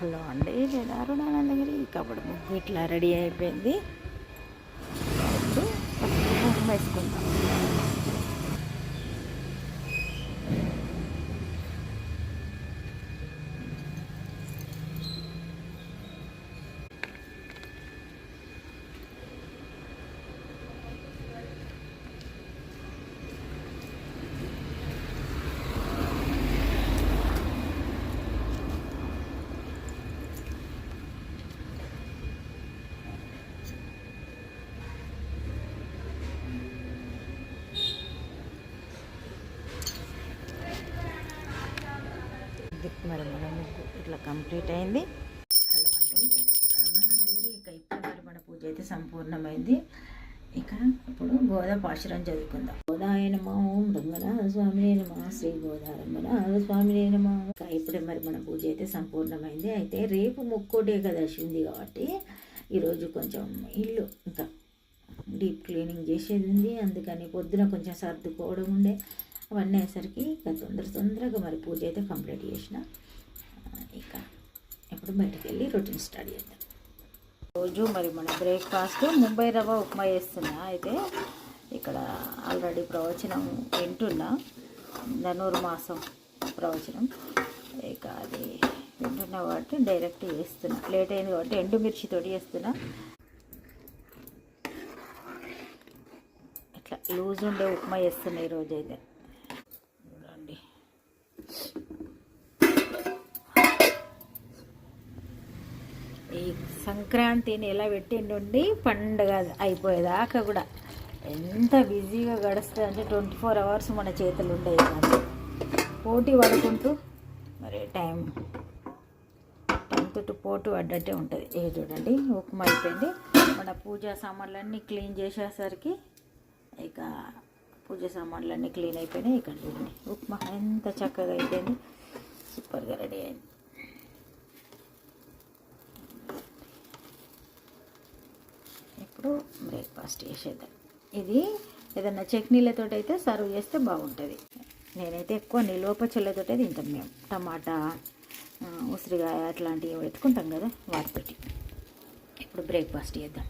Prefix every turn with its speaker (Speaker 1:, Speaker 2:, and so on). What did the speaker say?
Speaker 1: Hello అండి, నేను అరుణానందగిరి. కబడి ముగ్గు ఇట్లా రెడీ అయిపోయింది. ఇప్పుడు ముగ్గు వేసుకుందాం. మరి మన ముగ్గు ఇట్లా కంప్లీట్ అయింది. హలో అంటే అరుణానందగిరి. ఇక ఇప్పుడు మరి మన పూజ అయితే సంపూర్ణమైంది. ఇక ఇప్పుడు గోదా పాశురం చదువుకుందాం. గోదాయ నమః, ఓం రంగనాథ స్వామినే నమః, శ్రీ గోదా రంగనాథ స్వామినే నమః. ఇప్పుడే మరి మన పూజ అయితే సంపూర్ణమైంది. అయితే రేపు ముక్కోటి ఏకాదశి ఉంది కాబట్టి ఈరోజు కొంచెం ఇల్లు ఇంకా డీప్ క్లీనింగ్ చేసేది ఉంది. అందుకని పొద్దున కొంచెం సర్దుకోవడం ఉండే. అవన్నీ అయ్యేసరికి ఇక తొందరగా మరి పూజ అయితే కంప్లీట్ చేసిన. ఇక ఇప్పుడు బయటికి వెళ్ళి రొటీన్ స్టార్ట్ చేద్దాం. రోజు మరి మన బ్రేక్ఫాస్ట్ ముంబై రవ్వ ఉప్మా చేస్తున్నా. అయితే ఇక్కడ ఆల్రెడీ ప్రవచనం వింటున్నా, ధనుర్మాసం ప్రవచనం. ఇక అది వింటున్నా కాబట్టి డైరెక్ట్ చేస్తున్నా. లేట్ అయింది కాబట్టి ఎండుమిర్చితోటి చేస్తున్నా. ఇట్లా లూజ్ ఉండే ఉప్మా చేస్తున్నా ఈరోజు అయితే. చూడండి, ఈ సంక్రాంతిని ఎలా పెట్టిండి పండుగ అయిపోయేదాకా కూడా ఎంత బిజీగా గడుస్తుంది అంటే 24 అవర్స్ మన చేతులు ఉండేవి కానీ పోటీ పడుకుంటూ మరి టైం తోటి పోటీ పడ్డట్టే ఉంటుంది. ఏ చూడండి, ఉప్మా అయిపోయింది. మన పూజా సామాన్లన్నీ క్లీన్ చేసేసరికి ఇక పూజ సామాన్లన్నీ క్లీన్ అయిపోయినాయి. ఇక్కడ చూడండి, ఉప్మా ఎంత చక్కగా అయిపోయింది, సూపర్గా రెడీ అయింది. ఇప్పుడు బ్రేక్ఫాస్ట్ చేసేద్దాం. ఇది ఏదన్నా చట్నీలతో అయితే సర్వ్ చేస్తే బాగుంటుంది. నేనైతే ఎక్కువ నిల్వ పచ్చళ్ళతో తింటాం మేము. టమాటా, ఉసిరికాయ అట్లాంటివి పెట్టుకుంటాం కదా, వాటితోటి. ఇప్పుడు బ్రేక్ఫాస్ట్ చేద్దాం.